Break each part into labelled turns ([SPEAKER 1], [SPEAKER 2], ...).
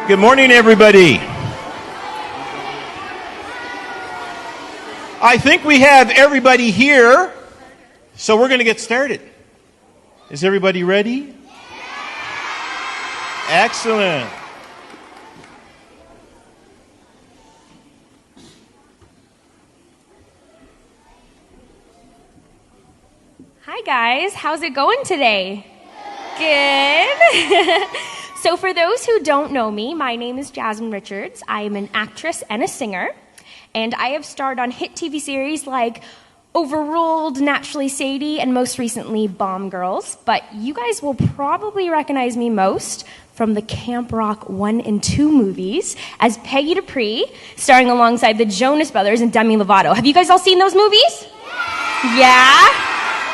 [SPEAKER 1] Good morning, everybody. I think we have everybody here, so we're going to get started. Is everybody ready? Excellent.
[SPEAKER 2] Hi guys, how's it going today? Good. So for those who don't know me, my name is Jasmine Richards. I am an actress and a singer, and I have starred on hit TV series like Overruled, Naturally Sadie, and most recently Bomb Girls. But you guys will probably recognize me most from the Camp Rock 1 and 2 movies as Peggy Dupree, starring alongside the Jonas Brothers and Demi Lovato. Have you guys all seen those movies? Yeah?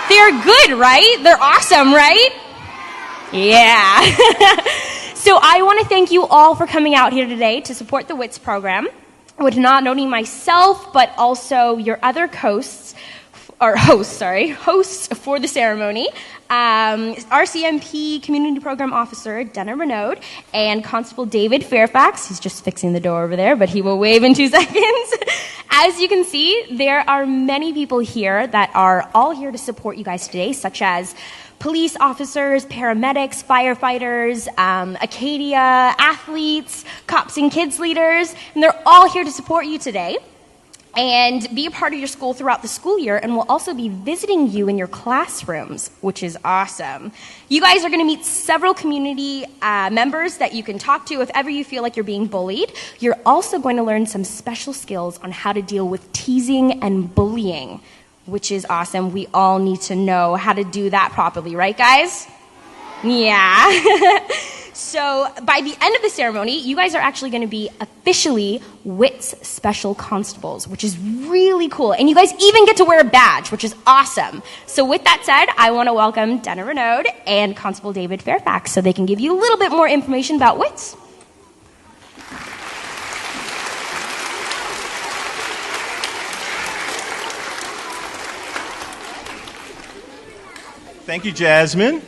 [SPEAKER 2] They're good, right? They're awesome, right? Yeah. So I want to thank you all for coming out here today to support the WITS program, with not only myself, but also your other hosts for the ceremony, RCMP Community Program Officer Dana Renaud and Constable David Fairfax. He's just fixing the door over there, but he will wave in 2 seconds. As you can see, there are many people here that are all here to support you guys today, such as police officers, paramedics, firefighters, Acadia, athletes, cops and kids leaders, and they're all here to support you today and be a part of your school throughout the school year, and we'll also be visiting you in your classrooms, which is awesome. You guys are going to meet several community members that you can talk to if ever you feel like you're being bullied. You're also going to learn some special skills on how to deal with teasing and bullying, which is awesome. We all need to know how to do that properly, right, guys? Yeah. So by the end of the ceremony, you guys are actually going to be officially WITS Special Constables, which is really cool. And you guys even get to wear a badge, which is awesome. So with that said, I want to welcome Dana Renaud and Constable David Fairfax so they can give you a little bit more information about WITS.
[SPEAKER 1] Thank you, Jasmine.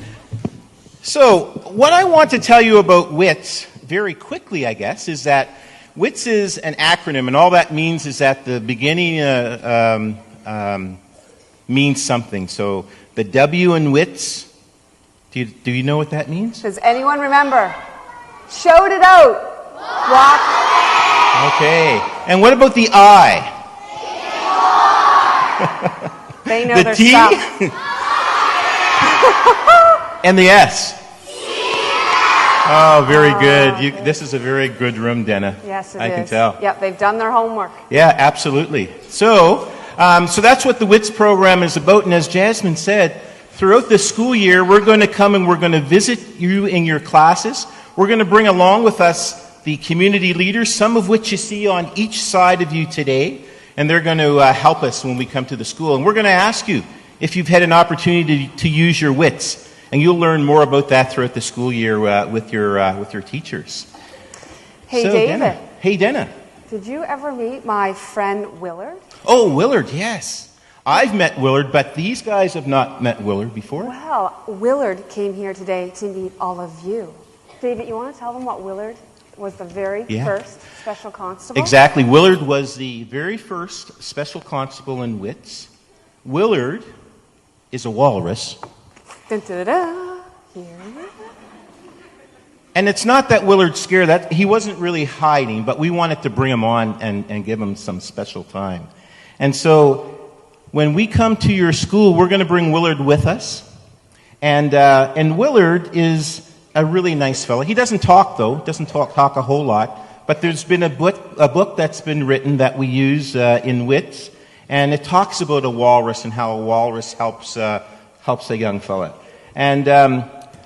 [SPEAKER 1] So, what I want to tell you about WITS, very quickly, I guess, is that WITS is an acronym, and all that means is that the beginning means something. So, the W in WITS, do you know what that means?
[SPEAKER 3] Does anyone remember? Shout it out. Walk.
[SPEAKER 1] Okay. And what about the I?
[SPEAKER 3] They know
[SPEAKER 1] the
[SPEAKER 3] their
[SPEAKER 1] T?
[SPEAKER 3] stuff.
[SPEAKER 1] And the S. Oh, very good. This is a very good room, Dana.
[SPEAKER 3] Yes, it is.
[SPEAKER 1] I can tell.
[SPEAKER 3] Yep, they've done their homework.
[SPEAKER 1] Yeah, absolutely. So that's what the WITS program is about. And as Jasmine said, throughout the school year, we're going to come and we're going to visit you in your classes. We're going to bring along with us the community leaders, some of which you see on each side of you today. And they're going to help us when we come to the school. And we're going to ask you if you've had an opportunity to use your WITS. And you'll learn more about that throughout the school year with your teachers.
[SPEAKER 3] Hey,
[SPEAKER 1] so,
[SPEAKER 3] David.
[SPEAKER 1] Dana. Hey, Dana.
[SPEAKER 3] Did you ever meet my friend Willard?
[SPEAKER 1] Oh, Willard, yes. I've met Willard, but these guys have not met Willard before.
[SPEAKER 3] Well, Willard came here today to meet all of you. David, you want to tell them what Willard was the very first special constable?
[SPEAKER 1] Exactly. Willard was the very first special constable in WITS. Willard is a walrus.
[SPEAKER 3] Dun, dun, dun, dun. Here.
[SPEAKER 1] And it's not that Willard's scared. That he wasn't really hiding, but we wanted to bring him on and give him some special time. And so when we come to your school, we're going to bring Willard with us. And Willard is a really nice fellow. He doesn't talk, though. Doesn't talk a whole lot. But there's been a book that's been written that we use in WITS. And it talks about a walrus and how a walrus helps a young fella. And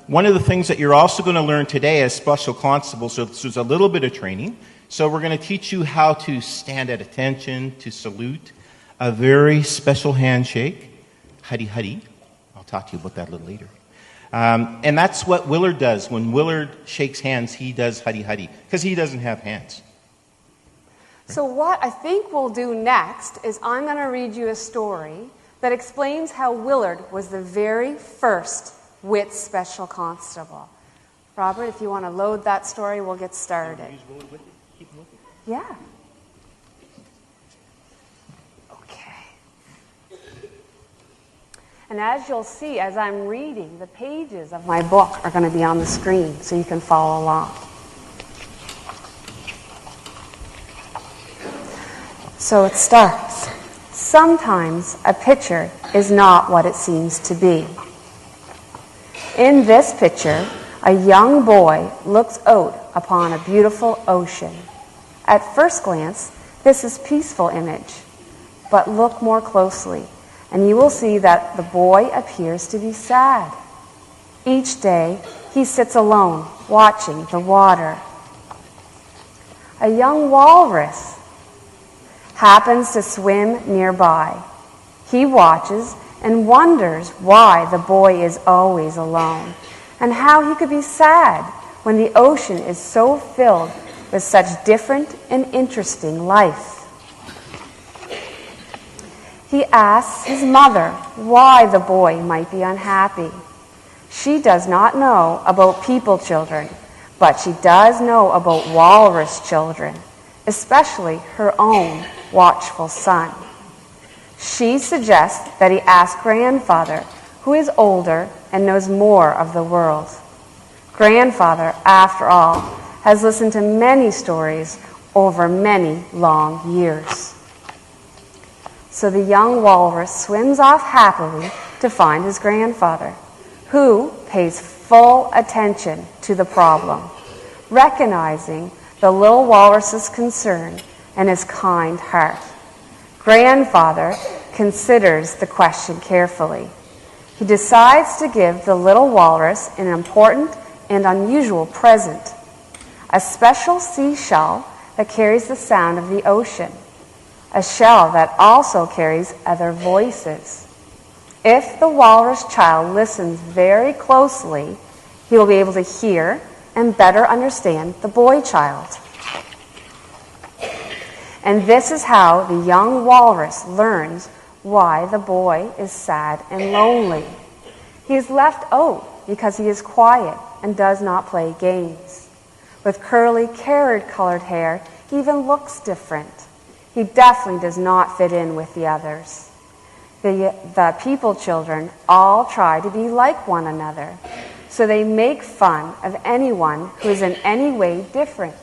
[SPEAKER 1] one of the things that you're also going to learn today as special constable, so there's a little bit of training. So we're going to teach you how to stand at attention, to salute, a very special handshake, huddy huddy. I'll talk to you about that a little later. And that's what Willard does. When Willard shakes hands, he does huddy huddy, because he doesn't have hands.
[SPEAKER 3] So what I think we'll do next is I'm going to read you a story that explains how Willard was the very first WITS Special Constable. Robert, if you want to load that story, we'll get started. Yeah. Okay. And as you'll see, as I'm reading, the pages of my book are going to be on the screen so you can follow along. So it starts. Sometimes a picture is not what it seems to be. In this picture, a young boy looks out upon a beautiful ocean. At first glance, this is a peaceful image, but look more closely, and you will see that the boy appears to be sad. Each day, he sits alone, watching the water. A young walrus happens to swim nearby. He watches and wonders why the boy is always alone, and how he could be sad when the ocean is so filled with such different and interesting life. He asks his mother why the boy might be unhappy. She does not know about people children, but she does know about walrus children, especially her own watchful son. She suggests that he ask grandfather, who is older and knows more of the world. Grandfather, after all, has listened to many stories over many long years. So the young walrus swims off happily to find his grandfather, who pays full attention to the problem, recognizing the little walrus's concern and his kind heart. Grandfather considers the question carefully. He decides to give the little walrus an important and unusual present, a special seashell that carries the sound of the ocean, a shell that also carries other voices. If the walrus child listens very closely, he will be able to hear and better understand the boy child. And this is how the young walrus learns why the boy is sad and lonely. He is left out because he is quiet and does not play games. With curly, carrot-colored hair, he even looks different. He definitely does not fit in with the others. The people children all try to be like one another, so they make fun of anyone who is in any way different.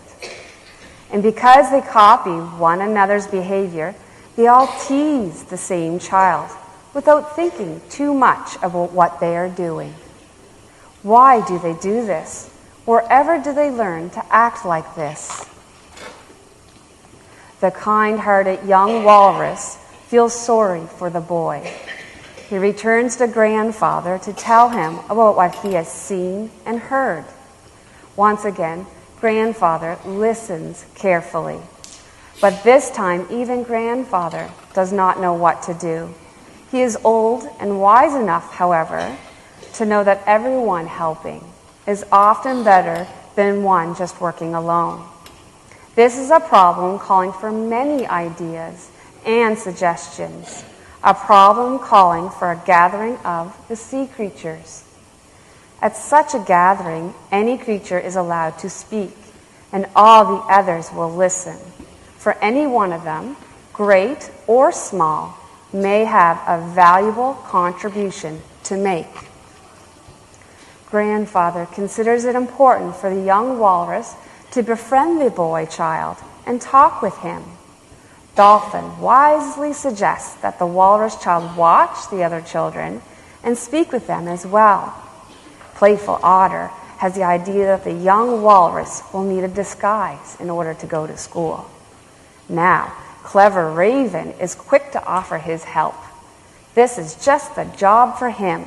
[SPEAKER 3] And because they copy one another's behavior, they all tease the same child without thinking too much about what they are doing. Why do they do this? Wherever do they learn to act like this? The kind-hearted young walrus feels sorry for the boy. He returns to grandfather to tell him about what he has seen and heard. Once again, grandfather listens carefully. But this time, even grandfather does not know what to do. He is old and wise enough, however, to know that everyone helping is often better than one just working alone. This is a problem calling for many ideas and suggestions, a problem calling for a gathering of the sea creatures. At such a gathering, any creature is allowed to speak, and all the others will listen. For any one of them, great or small, may have a valuable contribution to make. Grandfather considers it important for the young walrus to befriend the boy child and talk with him. Dolphin wisely suggests that the walrus child watch the other children and speak with them as well. Playful Otter has the idea that the young walrus will need a disguise in order to go to school. Now, clever Raven is quick to offer his help. This is just the job for him.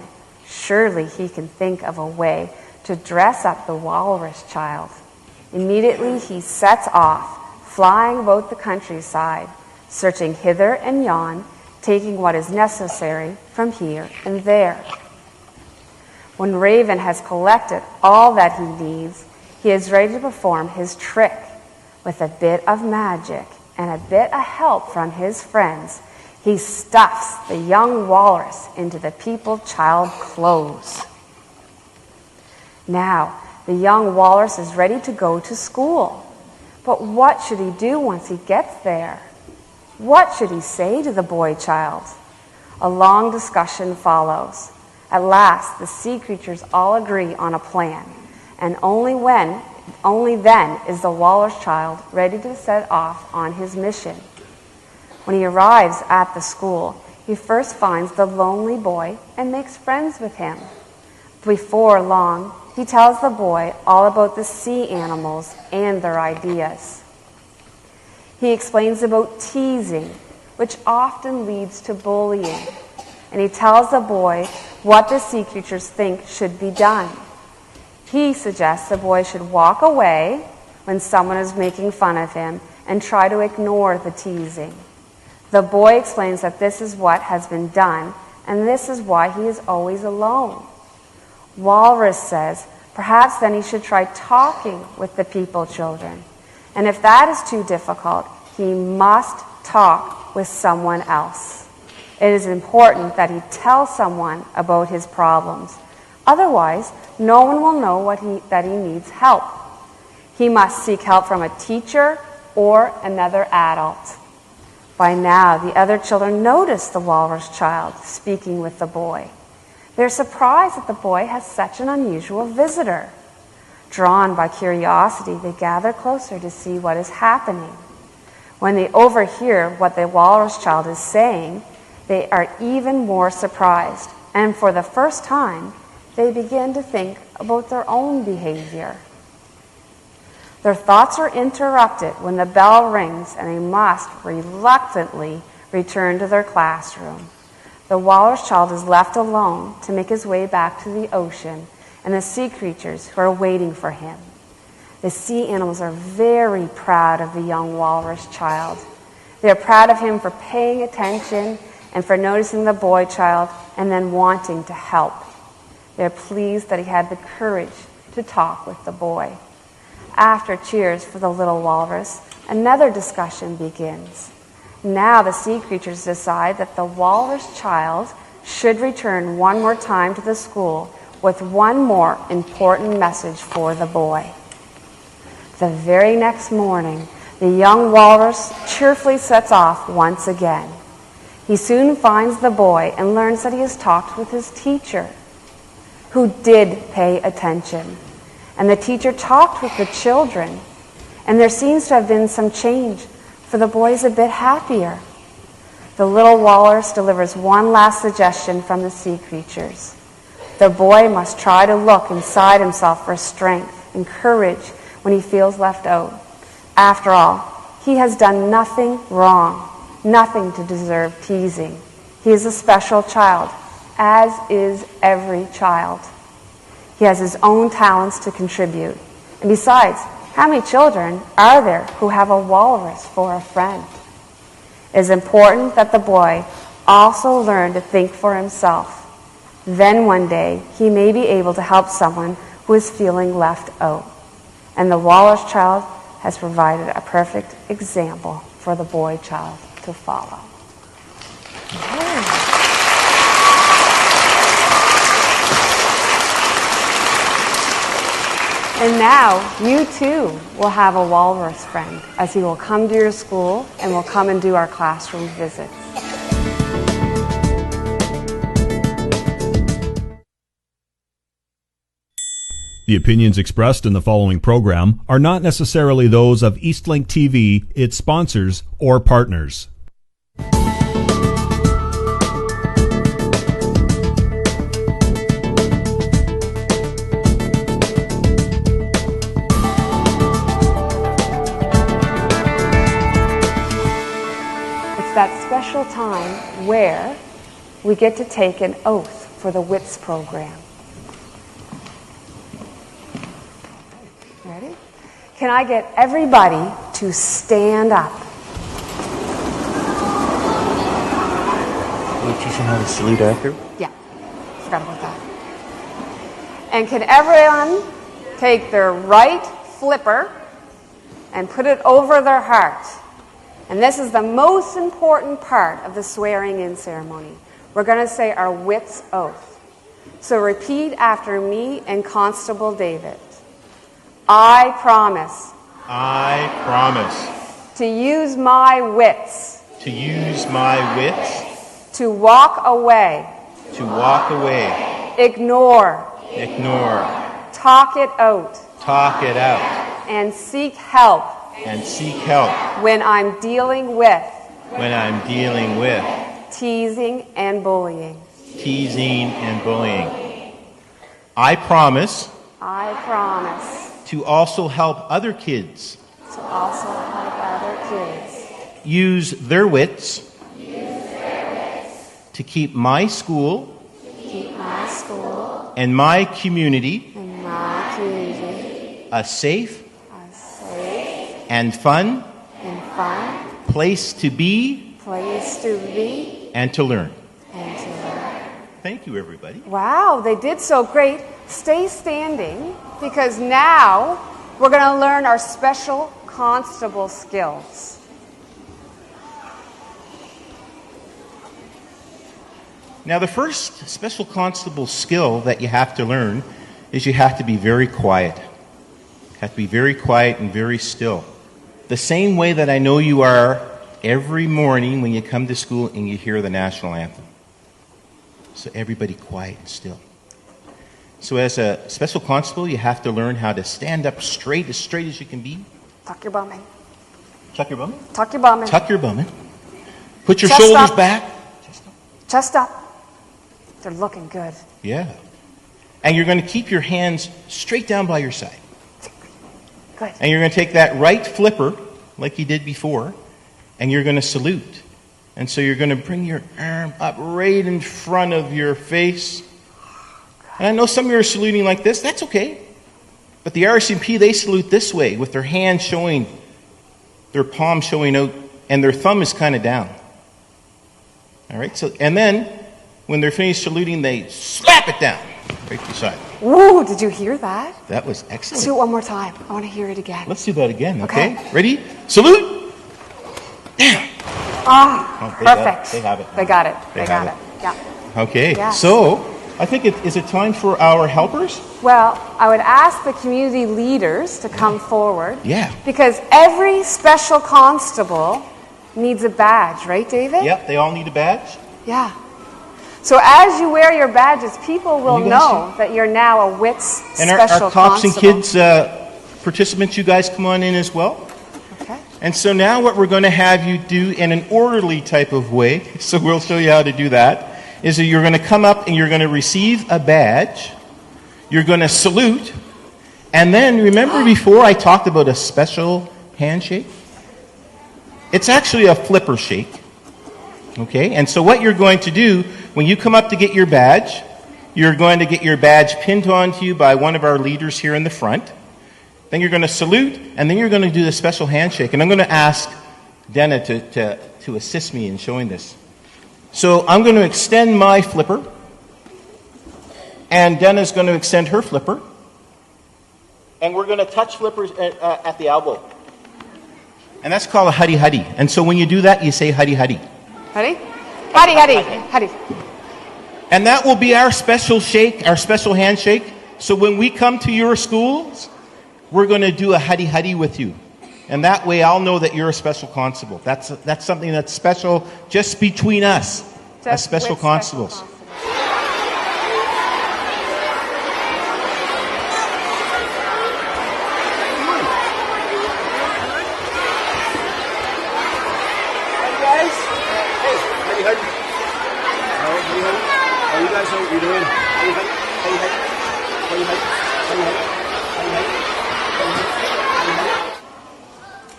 [SPEAKER 3] Surely he can think of a way to dress up the walrus child. Immediately he sets off, flying about the countryside, searching hither and yon, taking what is necessary from here and there. When Raven has collected all that he needs, he is ready to perform his trick. With a bit of magic and a bit of help from his friends, he stuffs the young walrus into the people child clothes. Now, the The young walrus is ready to go to school. But what should he do once he gets there? What should he say to the boy child? A long discussion follows. At last, the sea creatures all agree on a plan, and only then is the walrus child ready to set off on his mission. When he arrives at the school, he first finds the lonely boy and makes friends with him. Before long, he tells the boy all about the sea animals and their ideas. He explains about teasing, which often leads to bullying, and he tells the boy what the sea creatures think should be done. He suggests the boy should walk away when someone is making fun of him and try to ignore the teasing. The boy explains that this is what has been done, and this is why he is always alone. Walrus says, perhaps then he should try talking with the people children. And if that is too difficult, he must talk with someone else. It is important that he tell someone about his problems. Otherwise, no one will know that he needs help. He must seek help from a teacher or another adult. By now, the other children notice the walrus child speaking with the boy. They're surprised that the boy has such an unusual visitor. Drawn by curiosity, they gather closer to see what is happening. When they overhear what the walrus child is saying, they are even more surprised, and for the first time, they begin to think about their own behavior. Their thoughts are interrupted when the bell rings and they must reluctantly return to their classroom. The walrus child is left alone to make his way back to the ocean and the sea creatures who are waiting for him. The sea animals are very proud of the young walrus child. They are proud of him for paying attention and for noticing the boy child and then wanting to help. They are pleased that he had the courage to talk with the boy. After cheers for the little walrus, another discussion begins. Now the sea creatures decide that the walrus child should return one more time to the school with one more important message for the boy. The very next morning, the young walrus cheerfully sets off once again. He soon finds the boy and learns that he has talked with his teacher, who did pay attention. And the teacher talked with the children, and there seems to have been some change, for the boy is a bit happier. The little walrus delivers one last suggestion from the sea creatures. The boy must try to look inside himself for strength and courage when he feels left out. After all, he has done nothing wrong, nothing to deserve teasing. He is a special child, as is every child. He has his own talents to contribute. And besides, how many children are there who have a walrus for a friend? It is important that the boy also learn to think for himself. Then one day, he may be able to help someone who is feeling left out. And the walrus child has provided a perfect example for the boy child to follow. And now, you too will have a walrus friend, as he will come to your school and will come and do our classroom visits.
[SPEAKER 4] The opinions expressed in the following program are not necessarily those of Eastlink TV, its sponsors, or partners.
[SPEAKER 3] That special time where we get to take an oath for the WITS program. Ready? Can I get everybody to stand up?
[SPEAKER 1] Will you teach them how to salute after?
[SPEAKER 3] Yeah, forgot about that. And can everyone take their right flipper and put it over their heart? And this is the most important part of the swearing-in ceremony. We're going to say our WITS oath. So repeat after me and Constable David. I promise
[SPEAKER 1] I promise
[SPEAKER 3] to use my wits
[SPEAKER 1] to use my wits
[SPEAKER 3] to walk away, ignore, talk it out, and seek help when I'm dealing with teasing and bullying.
[SPEAKER 1] I promise
[SPEAKER 3] to
[SPEAKER 1] also help other kids use their wits to keep my school and my community a safe and fun place to be and to learn. Thank you, everybody.
[SPEAKER 3] Wow, they did so great. Stay standing because now we're going to learn our special constable skills.
[SPEAKER 1] Now, the first special constable skill that you have to learn is you have to be very quiet. You have to be very quiet and very still. The same way that I know you are every morning when you come to school and you hear the national anthem. So everybody quiet and still. So as a special constable, you have to learn how to stand up straight as you can be.
[SPEAKER 3] Tuck your bum in.
[SPEAKER 1] Tuck your bum in.
[SPEAKER 3] Tuck your bum in.
[SPEAKER 1] Tuck your bum in. Put your
[SPEAKER 3] Chest
[SPEAKER 1] shoulders
[SPEAKER 3] up.
[SPEAKER 1] back.
[SPEAKER 3] Chest up. They're looking good.
[SPEAKER 1] Yeah. And you're going to keep your hands straight down by your side.
[SPEAKER 3] Good.
[SPEAKER 1] And you're going to take that right flipper, like you did before, and you're going to salute. And so you're going to bring your arm up right in front of your face. And I know some of you are saluting like this. That's okay. But the RCMP, they salute this way, with their hands showing, their palm showing out, and their thumb is kind of down. All right? So, and then, when they're finished saluting, they slap it down right beside.
[SPEAKER 3] Ooh, did you hear that?
[SPEAKER 1] That was
[SPEAKER 3] Let's
[SPEAKER 1] excellent.
[SPEAKER 3] do it one more time. I want to hear it again.
[SPEAKER 1] Let's do that again, okay? Ready? Salute! Down.
[SPEAKER 3] Ah,
[SPEAKER 1] Oh,
[SPEAKER 3] perfect.
[SPEAKER 1] They have it.
[SPEAKER 3] They got it.
[SPEAKER 1] They
[SPEAKER 3] They got
[SPEAKER 1] have
[SPEAKER 3] it. Yeah.
[SPEAKER 1] Okay,
[SPEAKER 3] Yeah.
[SPEAKER 1] so I think is it time for our helpers?
[SPEAKER 3] Well, I would ask the community leaders to come forward.
[SPEAKER 1] Yeah.
[SPEAKER 3] Because every special constable needs a badge, right, David?
[SPEAKER 1] Yep, they all need a badge.
[SPEAKER 3] Yeah. So as you wear your badges, people will
[SPEAKER 1] You guys
[SPEAKER 3] know that you're now a WITS
[SPEAKER 1] And
[SPEAKER 3] special
[SPEAKER 1] our cops and
[SPEAKER 3] constable.
[SPEAKER 1] kids participants, you guys come on in as well.
[SPEAKER 3] Okay.
[SPEAKER 1] And so now what we're going to have you do in an orderly type of way, so we'll show you how to do that, is that you're going to come up and you're going to receive a badge, you're going to salute, and then remember before I talked about a special handshake? It's actually a flipper shake. Okay? And so what you're going to do, when you come up to get your badge, you're going to get your badge pinned onto you by one of our leaders here in the front. Then you're going to salute, and then you're going to do the special handshake. And I'm going to ask Dana to assist me in showing this. So I'm going to extend my flipper, and Dana's going to extend her flipper, and we're going to touch flippers at the elbow. And that's called a huddy-huddy. And so when you do that, you say huddy-huddy.
[SPEAKER 3] Huddy? Huddy, huddy, huddy.
[SPEAKER 1] And that will be our special shake, our special handshake. So when we come to your schools, we're going to do a huddy-huddy with you. And that way I'll know that you're a special constable. That's something that's special just between us, as special constables.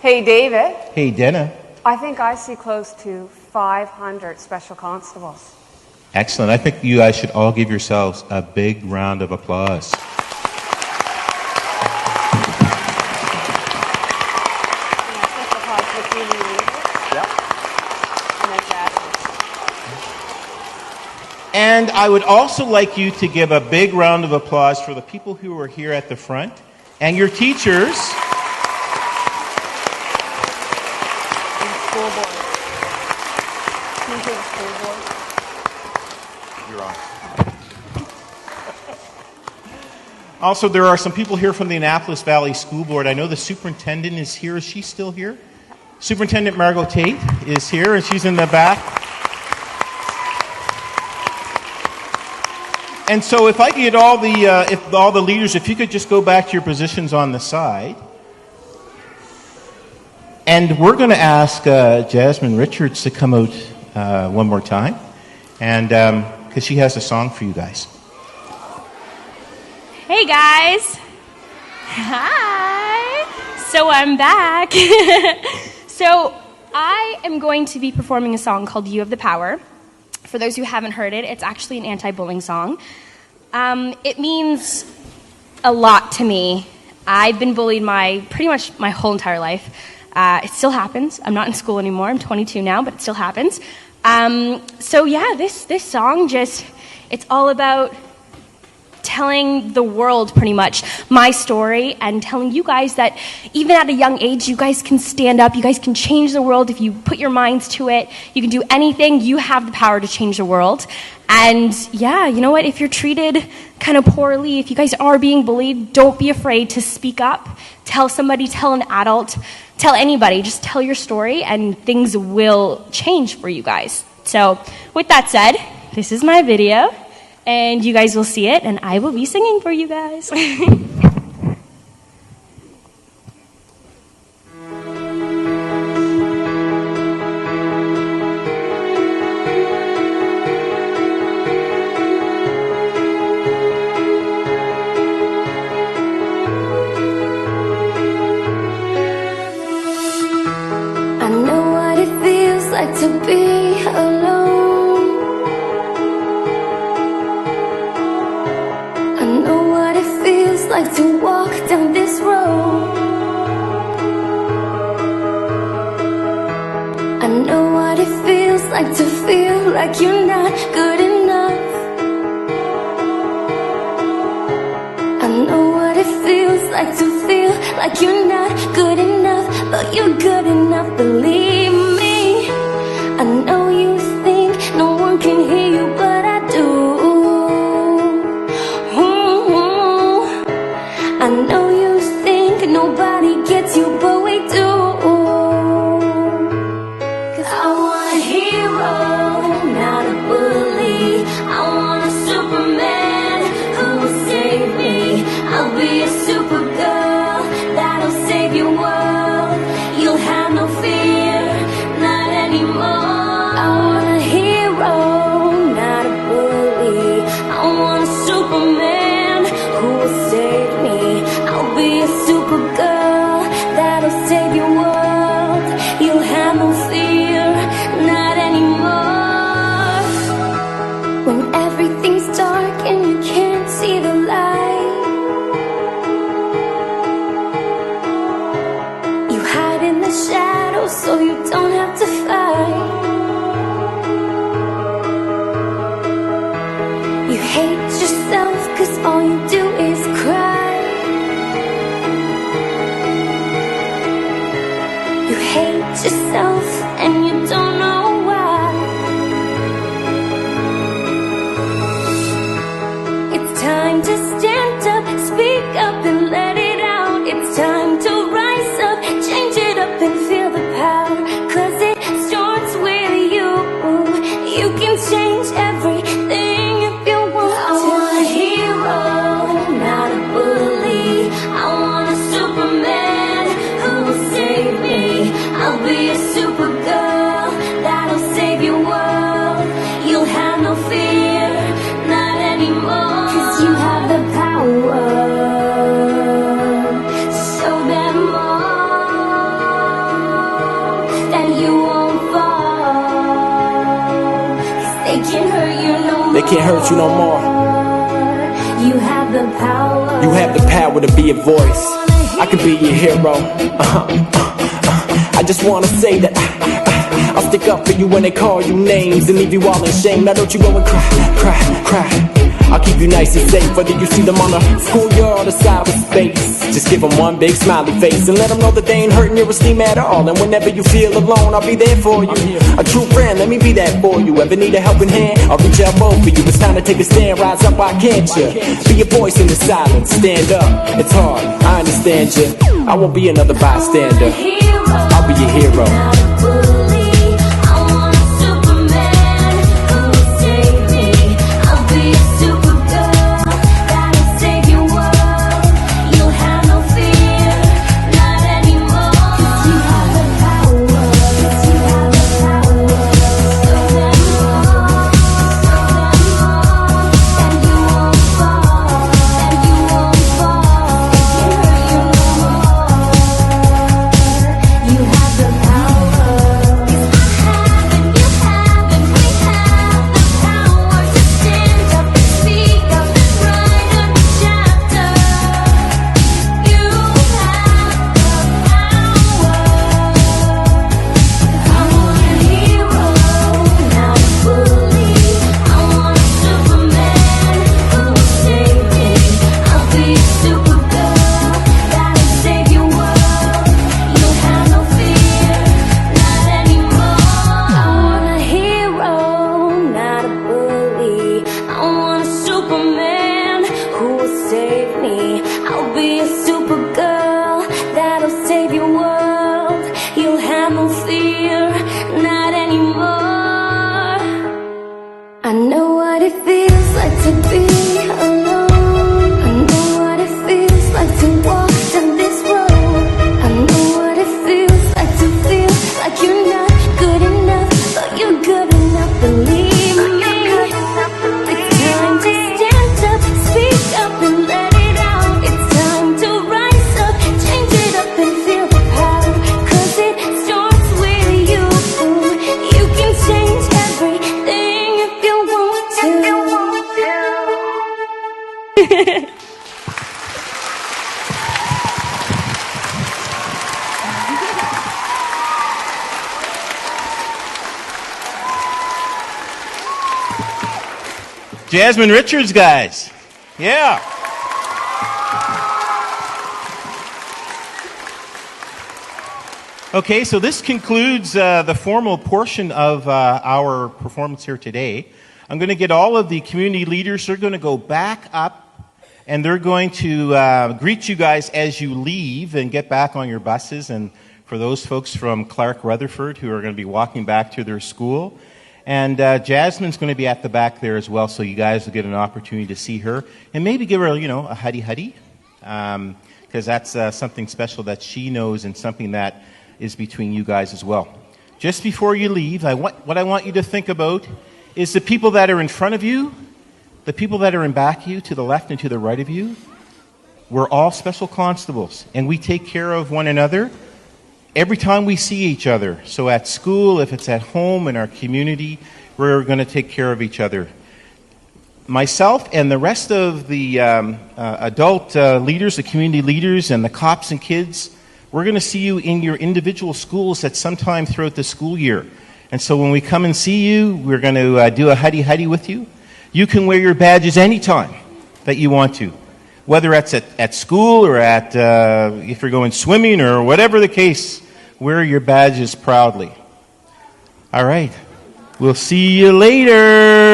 [SPEAKER 3] Hey, David.
[SPEAKER 1] Hey, Dana.
[SPEAKER 3] I think I see close to 500 special constables.
[SPEAKER 1] Excellent. I think you guys should all give yourselves a big round of applause. And I would also like you to give a big round of applause for the people who are here at the front and your teachers. You're on. Also, there are some people here from the Annapolis Valley School Board. I know the superintendent is here. Is she still here? Superintendent Margot Tate is here, and she's in the back. And so if I could get all the leaders, if you could just go back to your positions on the side. And we're going to ask Jasmine Richards to come out one more time, and because she has a song for you guys.
[SPEAKER 2] Hey guys. Hi. So I'm back. So I am going to be performing a song called You Have the Power. For those who haven't heard it, it's actually an anti-bullying song. It means a lot to me. I've been bullied pretty much my whole entire life. It still happens. I'm not in school anymore. I'm 22 now, but it still happens. So yeah, this song it's all about telling the world pretty much my story and telling you guys that even at a young age, you guys can stand up, you guys can change the world if you put your minds to it. You can do anything. You have the power to change the world. And yeah, you know what? If you're treated kind of poorly, if you guys are being bullied, don't be afraid to speak up. Tell somebody, tell an adult, tell anybody. Just tell your story and things will change for you guys. So with that said, this is my video. And you guys will see it, and I will be singing for you guys.
[SPEAKER 5] I know what it feels like to be alone. Like to walk down this road. I know what it feels like to feel like you're not good enough. I know what it feels like to feel like you're not good enough, but you're good enough, believe me. I know you think no one can hear you, but I do. I know you think nobody gets you, but we do. 'Cause I want a hero, not a bully. I want a Superman who will save me. I'll be a Supergirl that'll save your world. You'll have no fear, not anymore. I want a hero, not a bully. I want a Superman who will save me. I'll be a Supergirl that'll save your world. You'll have no fear, not anymore. When everything's dark and you can't see the light, you hide in the shadows so you don't have to fight. You hate yourself 'cause all you do is cry. You hate yourself and you don't know why. It's time to stand up, speak up and let it out. It's time to rise up, change it up and feel the power. 'Cause it starts with you. You can change everything if you want to. I want a hero, not a bully. I want a Superman who will save me. I'll be a Supergirl that'll save your world. You'll have no fear, not anymore. 'Cause you have the power. Show them all that you won't fall. 'Cause they can't hurt you no more.
[SPEAKER 6] They can't hurt you no more.
[SPEAKER 5] You have the power.
[SPEAKER 6] You have the power to be a voice. I can be your hero. I just wanna say that I'll stick up for you when they call you names and leave you all in shame. Now don't you go and cry, cry, cry. I'll keep you nice and safe, whether you see them on the schoolyard or cyberspace. Just give them one big smiley face and let them know that they ain't hurting your esteem at all. And whenever you feel alone, I'll be there for you. A true friend, let me be that for you. Ever need a helping hand, I'll reach out both for you. It's time to take a stand, rise up, why can't you? Be a voice in the silence, stand up. It's hard, I understand you. I won't be another bystander, I'll be your hero.
[SPEAKER 1] Jasmine Richards, guys. Yeah. Okay, so this concludes the formal portion of our performance here today. I'm going to get all of the community leaders. They're going to go back up, and they're going to greet you guys as you leave and get back on your buses. And for those folks from Clark Rutherford who are going to be walking back to their school. And Jasmine's going to be at the back there as well, so you guys will get an opportunity to see her. And maybe give her, a huddy-huddy, because that's something special that she knows and something that is between you guys as well. Just before you leave, what I want you to think about is the people that are in front of you, the people that are in back of you, to the left and to the right of you. We're all special constables, and we take care of one another every time we see each other. So at school, if it's at home, in our community, we're going to take care of each other. Myself and the rest of the adult leaders, the community leaders, and the cops and kids, we're going to see you in your individual schools at some time throughout the school year. And so when we come and see you, we're going to do a huddy-huddy with you. You can wear your badges anytime that you want to, whether it's at school or at if you're going swimming or whatever the case. Wear your badges proudly. All right. We'll see you later.